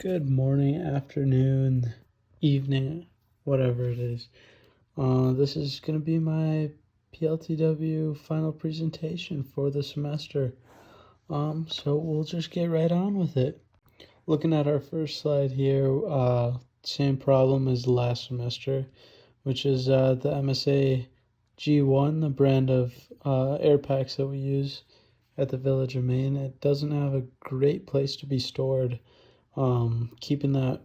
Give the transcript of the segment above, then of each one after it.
Good morning, afternoon, evening, whatever it is. This is going to be my PLTW final presentation for the semester. So we'll just get right on with it. Looking at our first slide here, same problem as last semester, which is the MSA G1, the brand of air packs that we use at the Village of Maine. It doesn't have a great place to be stored. Keeping that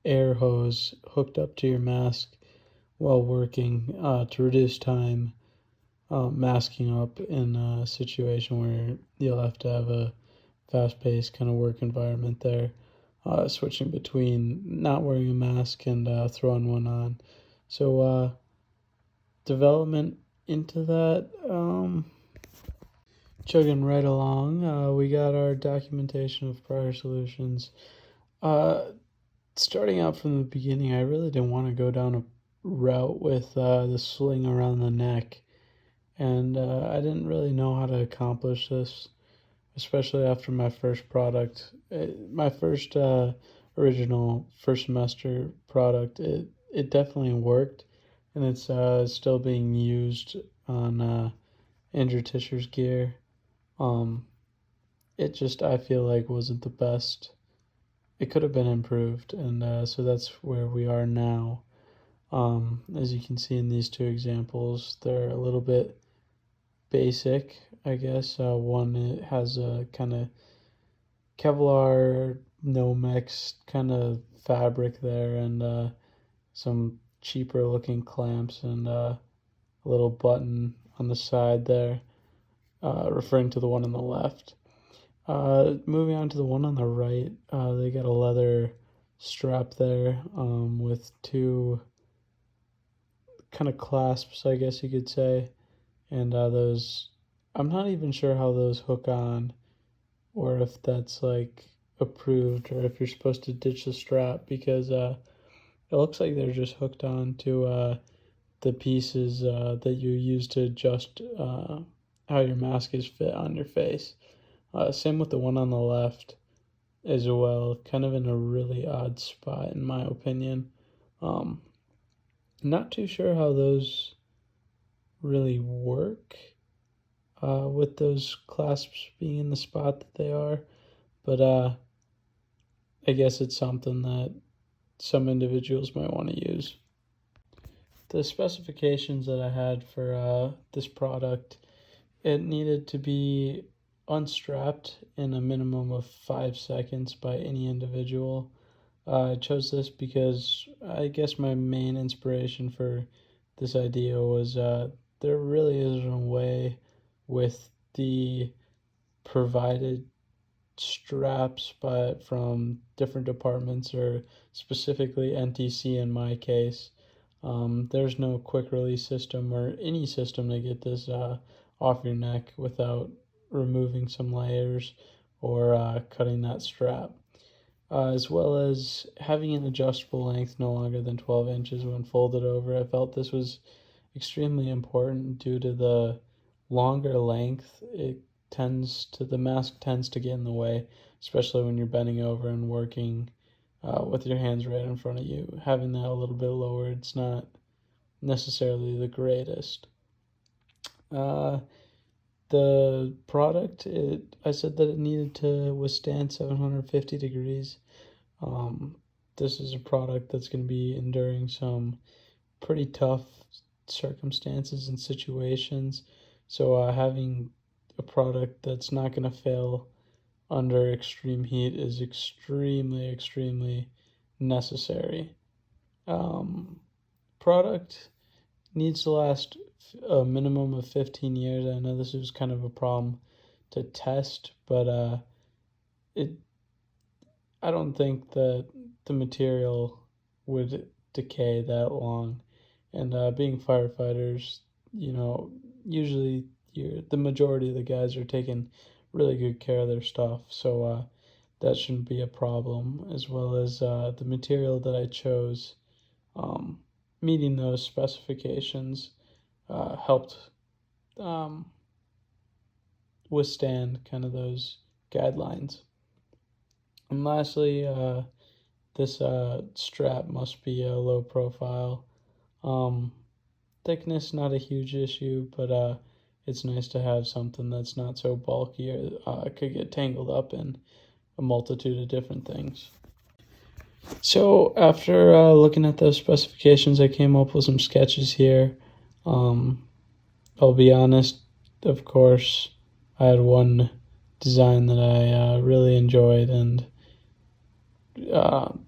air hose hooked up to your mask while working to reduce time masking up in a situation where you'll have to have a fast-paced kind of work environment there, switching between not wearing a mask and throwing one on. So development into that, chugging right along. We got our documentation of prior solutions. Starting out from the beginning, I really didn't want to go down a route with the sling around the neck, and I didn't really know how to accomplish this, especially after my first product. My first original first semester product, it definitely worked, and it's still being used on Andrew Tischer's gear. It just, I feel like, wasn't the best. It could have been improved, and so that's where we are now. As you can see in these two examples, they're a little bit basic, I guess. One, it has a kind of Kevlar Nomex kind of fabric there, and some cheaper looking clamps, and a little button on the side there, referring to the one on the left. Moving on to the one on the right, they got a leather strap there with two kind of clasps, I guess you could say, and those, I'm not even sure how those hook on, or if that's like approved, or if you're supposed to ditch the strap, because it looks like they're just hooked on to the pieces that you use to adjust how your mask is fit on your face. Same with the one on the left as well, kind of in a really odd spot in my opinion. Not too sure how those really work with those clasps being in the spot that they are, but I guess it's something that some individuals might want to use. The specifications that I had for this product, it needed to be unstrapped in a minimum of 5 seconds by any individual. I chose this because I guess my main inspiration for this idea was there really isn't a way with the provided straps from different departments, or specifically NTC in my case. There's no quick release system or any system to get this off your neck without removing some layers or cutting that strap, as well as having an adjustable length no longer than 12 inches when folded over. I felt this was extremely important due to the longer length. The mask tends to get in the way, especially when you're bending over and working with your hands right in front of you. Having that a little bit lower, it's not necessarily the greatest. The product, I said that it needed to withstand 750 degrees. This is a product that's going to be enduring some pretty tough circumstances and situations. So having a product that's not going to fail under extreme heat is extremely, extremely necessary. Product needs to last a minimum of 15 years. I know this was kind of a problem to test, but I don't think that the material would decay that long. And being firefighters, usually the majority of the guys are taking really good care of their stuff, so that shouldn't be a problem, as well as the material that I chose meeting those specifications helped withstand kind of those guidelines. And lastly, this strap must be a low profile. Um, Thickness not a huge issue, but it's nice to have something that's not so bulky or could get tangled up in a multitude of different things. So after looking at those specifications, I came up with some sketches here. Um, I'll be honest, of course, I had one design that I really enjoyed, and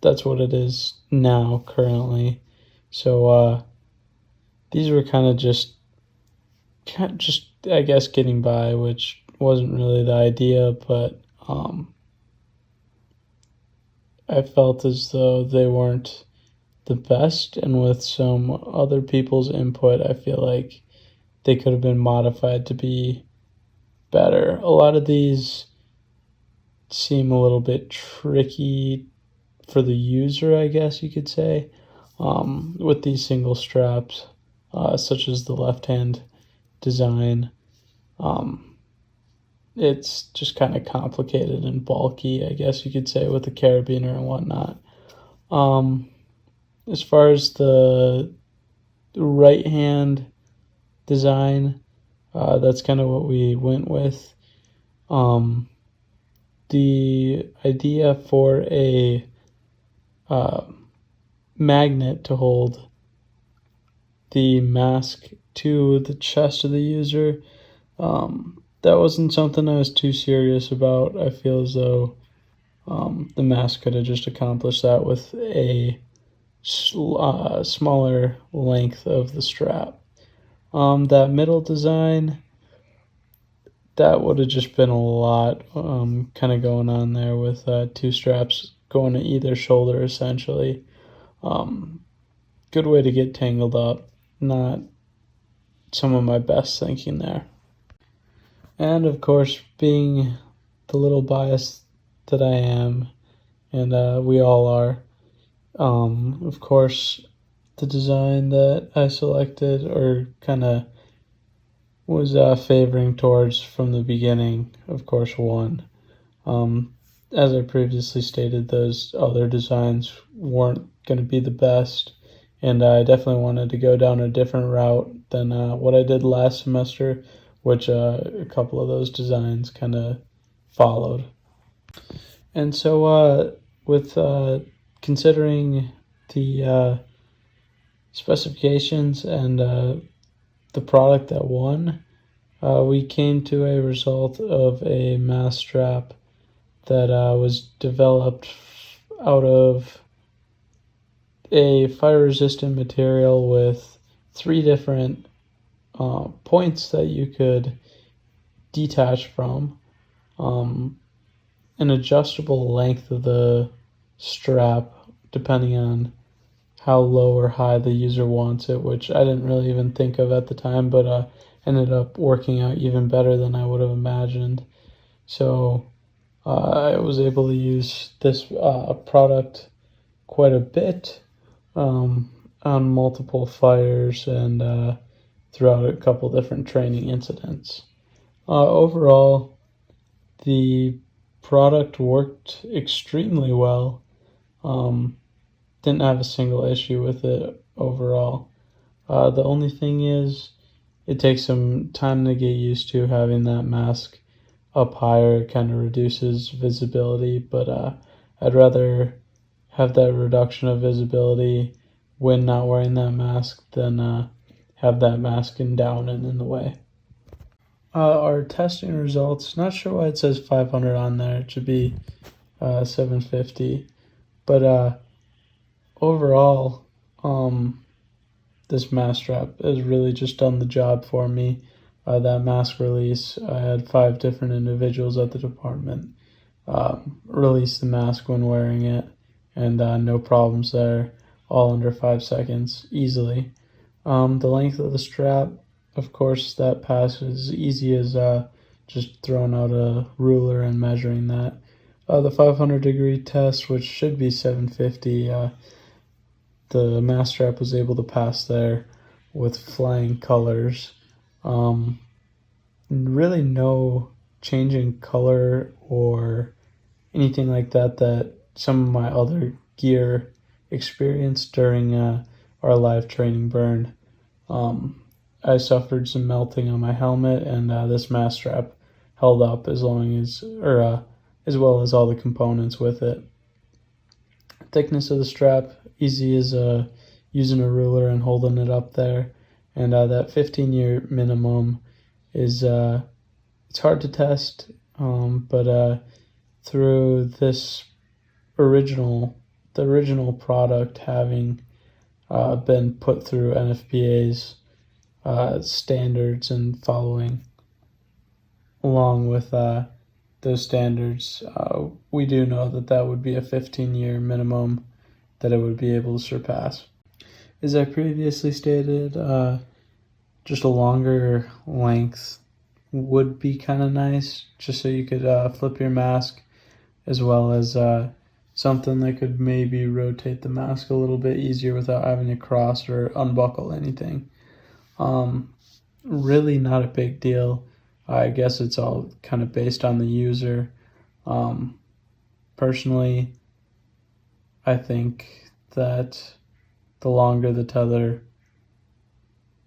that's what it is now currently. So these were just I guess getting by, which wasn't really the idea, but I felt as though they weren't the best, and with some other people's input, I feel like they could have been modified to be better. A lot of these seem a little bit tricky for the user, I guess you could say, with these single straps, such as the left hand design. It's just kind of complicated and bulky, I guess you could say, with the carabiner and whatnot. As far as the right hand design, that's kind of what we went with. The idea for a magnet to hold the mask to the chest of the user, that wasn't something I was too serious about. I feel as though the mask could have just accomplished that with a smaller length of the strap. That middle design, that would have just been a lot kind of going on there with two straps going to either shoulder essentially. Good way to get tangled up. Not some of my best thinking there. And of course, being the little biased that I am, and we all are, of course, the design that I selected or kind of was favoring towards from the beginning, of course, won. As I previously stated, those other designs weren't going to be the best, and I definitely wanted to go down a different route than what I did last semester, which a couple of those designs kind of followed. And so, with considering the specifications and the product that won, we came to a result of a mask strap that was developed out of a fire-resistant material with 3 different points that you could detach from, an adjustable length of the strap depending on how low or high the user wants it, which I didn't really even think of at the time, but ended up working out even better than I would have imagined. So I was able to use this product quite a bit on multiple fires and throughout a couple different training incidents. Overall, the product worked extremely well. Didn't have a single issue with it overall. The only thing is, it takes some time to get used to having that mask up higher. It kind of reduces visibility, but I'd rather have that reduction of visibility when not wearing that mask than have that mask down and in the way. Our testing results, not sure why it says 500 on there. It should be 750. But overall, this mask strap has really just done the job for me. That mask release, I had 5 different individuals at the department release the mask when wearing it, and no problems there, all under 5 seconds, easily. The length of the strap, of course, that passes easy as just throwing out a ruler and measuring that. The 500-degree test, which should be 750, the mask strap was able to pass there with flying colors. Really no change in color or anything like that some of my other gear experience during our live training burn. I suffered some melting on my helmet, and this mask strap held up as well as all the components with it. Thickness of the strap, easy as using a ruler and holding it up there, and that 15-year minimum is it's hard to test, but through this the original product having been put through NFPA's standards and following along with those standards, we do know that would be a 15-year minimum that it would be able to surpass. As I previously stated, just a longer length would be kind of nice, just so you could flip your mask, as well as something that could maybe rotate the mask a little bit easier without having to cross or unbuckle anything. Really not a big deal. I guess it's all kind of based on the user. Personally, I think that the longer the tether,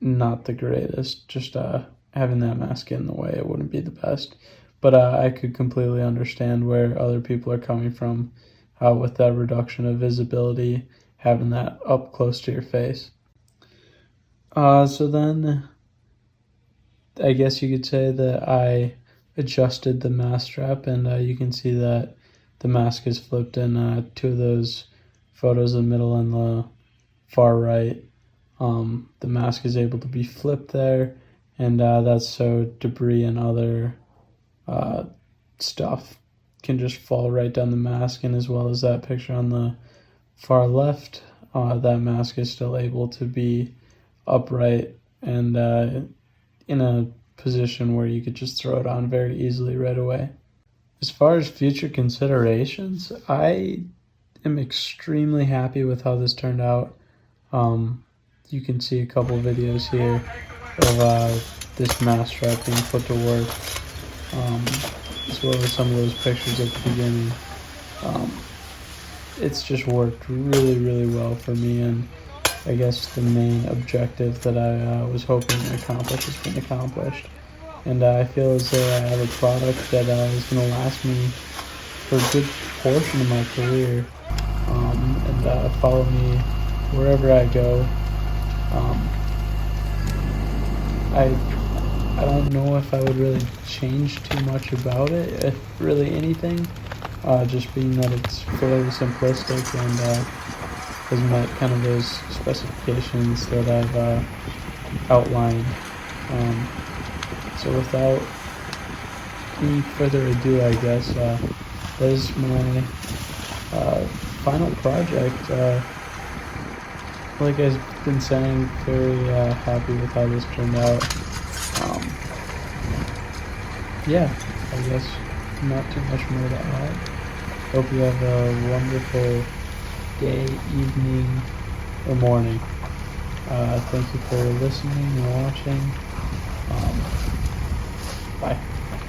not the greatest. Just having that mask in the way, it wouldn't be the best. But I could completely understand where other people are coming from with that reduction of visibility, having that up close to your face. So then I guess you could say that I adjusted the mask strap, and you can see that the mask is flipped in two of those photos, the middle and the far right. The mask is able to be flipped there, and that's so debris and other stuff can just fall right down the mask. And as well as that picture on the far left, that mask is still able to be upright and in a position where you could just throw it on very easily right away. As far as future considerations, I am extremely happy with how this turned out. You can see a couple videos here of this mask strap being put to work, as well as some of those pictures at the beginning. It's just worked really, really well for me, and I guess the main objective that I was hoping to accomplish has been accomplished. And I feel as though I have a product that is going to last me for a good portion of my career, and follow me wherever I go. I don't know if I would really change too much about it, if really anything, just being that it's fairly simplistic and has met kind of those specifications that I've outlined. So without any further ado, I guess that is my final project. Like I've been saying, very happy with how this turned out. Yeah, I guess not too much more to add. Hope you have a wonderful day, evening, or morning. Thank you for listening and watching. Bye.